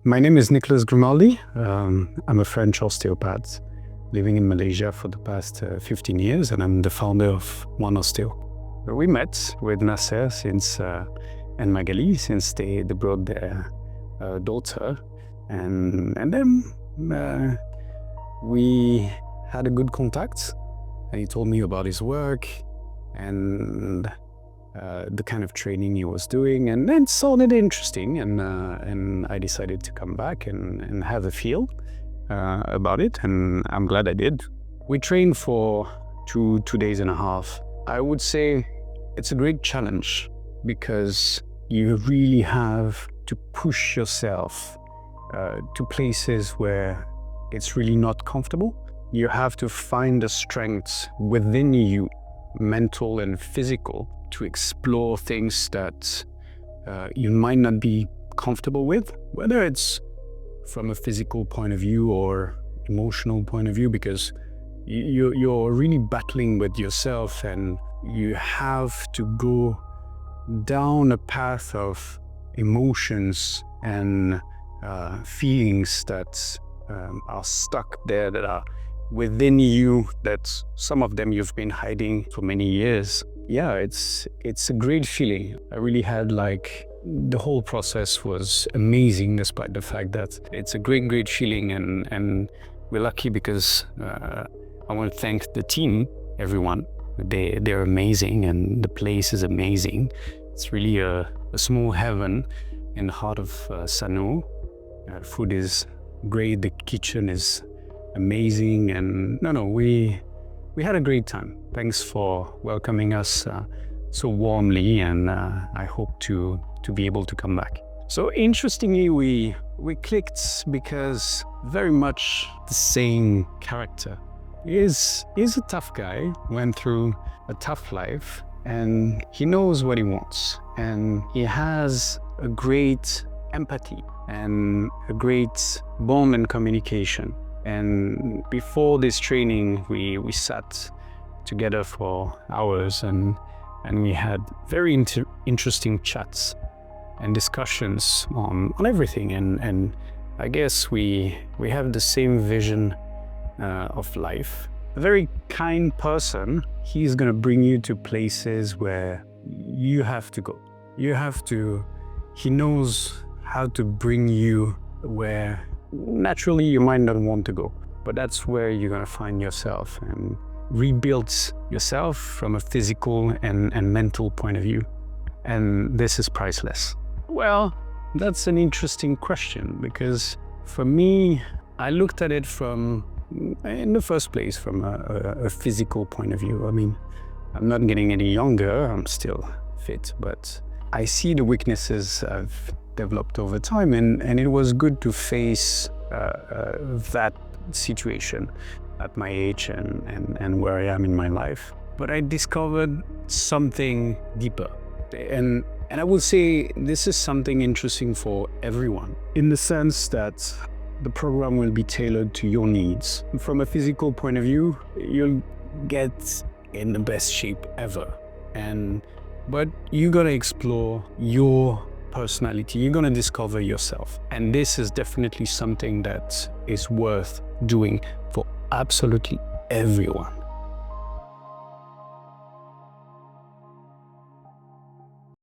My name is Nicolas Grimaldi. I'm a French osteopath living in Malaysia for the past 15 years, and I'm the founder of One Osteo. We met with Nasser and Magali since they brought their daughter, and then we had a good contact, and he told me about his work and the kind of training he was doing, and then sounded interesting, and I decided to come back and have a feel about it, and I'm glad I did. We trained for two days and a half. I would say it's a great challenge because you really have to push yourself to places where it's really not comfortable. You have to find the strength within you, mental and physical, to explore things that you might not be comfortable with, whether it's from a physical point of view or emotional point of view, because you're really battling with yourself, and you have to go down a path of emotions and feelings that are stuck there, that are within you, that some of them you've been hiding for many years. Yeah, it's a great feeling. I really had the whole process was amazing, despite the fact that it's a great feeling, and we're lucky because I want to thank the team, everyone. They're amazing, and the place is amazing. It's really a small heaven in the heart of Sanur. Food is great, the kitchen is amazing, and we had a great time. Thanks for welcoming us so warmly, and I hope to be able to come back. So interestingly, we clicked because very much the same character. He's a tough guy, went through a tough life, and he knows what he wants, and he has a great empathy and a great bond and communication. And before this training, we sat together for hours, and we had very interesting chats and discussions on everything. And I guess we have the same vision of life. A very kind person. He's gonna bring you to places where you have to go. He knows how to bring you where naturally you might not want to go, but that's where you're gonna find yourself and rebuild yourself from a physical and mental point of view. And this is priceless. Well, that's an interesting question, because for me, I looked at it in the first place from a physical point of view. I mean, I'm not getting any younger, I'm still fit, but I see the weaknesses I've developed over time, and it was good to face that situation at my age and where I am in my life. But I discovered something deeper, and I will say this is something interesting for everyone, in the sense that the program will be tailored to your needs. From a physical point of view, you'll get in the best shape ever, but you're gonna explore your personality, you're gonna discover yourself. And this is definitely something that is worth doing for absolutely everyone.